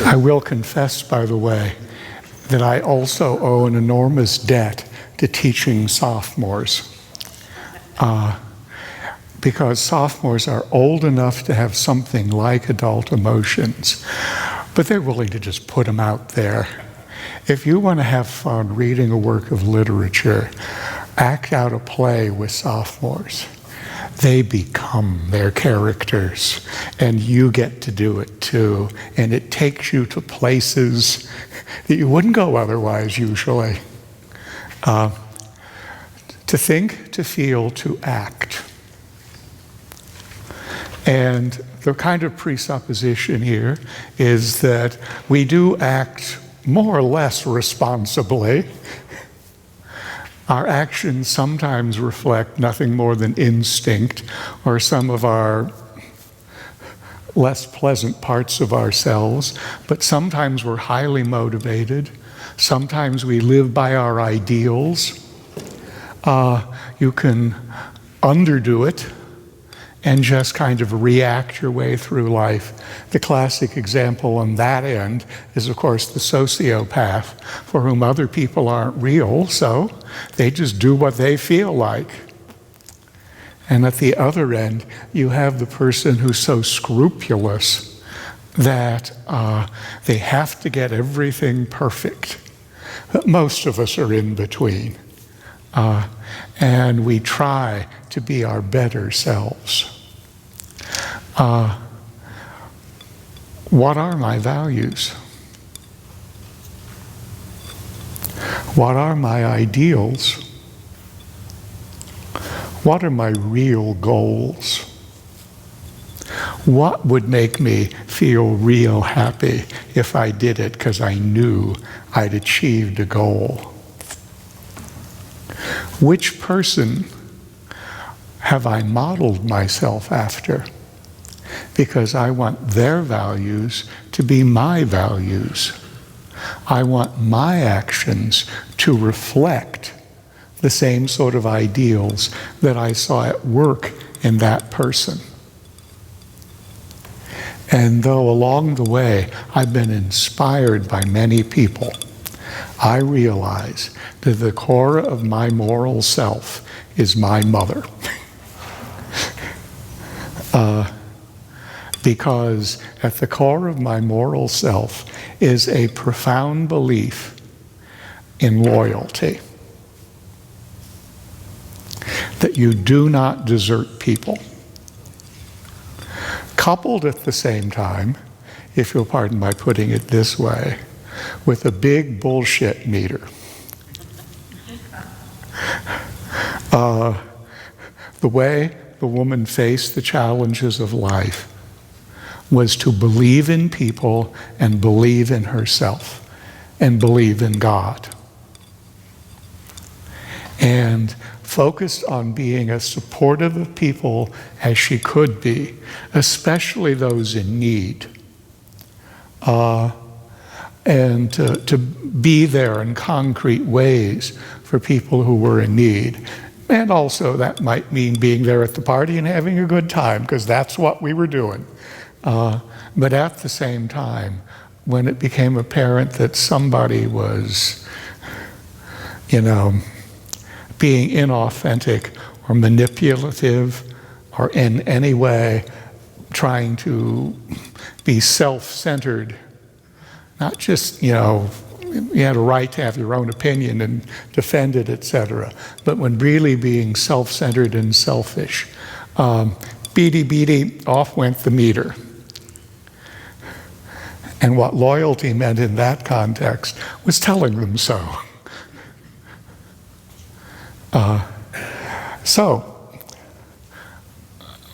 I will confess, by the way, that I also owe an enormous debt to teaching sophomores. Because sophomores are old enough to have something like adult emotions, but they're willing to just put them out there. If you want to have fun reading a work of literature, act out a play with sophomores. They become their characters, and you get to do it too. And it takes you to places that you wouldn't go otherwise usually. To think, to feel, to act. And the kind of presupposition here is that we do act more or less responsibly. Our actions sometimes reflect nothing more than instinct or some of our less pleasant parts of ourselves, but sometimes we're highly motivated. Sometimes we live by our ideals. You can underdo it and just kind of react your way through life. The classic example on that end is, of course, the sociopath, for whom other people aren't real, so they just do what they feel like. And at the other end, you have the person who's so scrupulous that they have to get everything perfect. Most of us are in between. And we try to be our better selves. What are my values? What are my ideals? What are my real goals? What would make me feel real happy if I did it because I knew I'd achieved a goal? Which person have I modeled myself after? Because I want their values to be my values. I want my actions to reflect the same sort of ideals that I saw at work in that person. And though along the way I've been inspired by many people, I realize that the core of my moral self is my mother. Because at the core of my moral self is a profound belief in loyalty. That you do not desert people. Coupled at the same time, if you'll pardon my putting it this way, with a big bullshit meter. The way the woman faced the challenges of life was to believe in people and believe in herself and believe in God. And focused on being as supportive of people as she could be, especially those in need. And to be there in concrete ways for people who were in need. And also that might mean being there at the party and having a good time, because that's what we were doing. But at the same time, when it became apparent that somebody was, being inauthentic or manipulative or in any way trying to be self-centered, not just, you had a right to have your own opinion and defend it, etc., but when really being self-centered and selfish, beady, off went the meter. And what loyalty meant in that context was telling them so. So,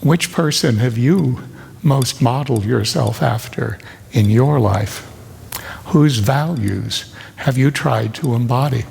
which person have you most modeled yourself after in your life? Whose values have you tried to embody?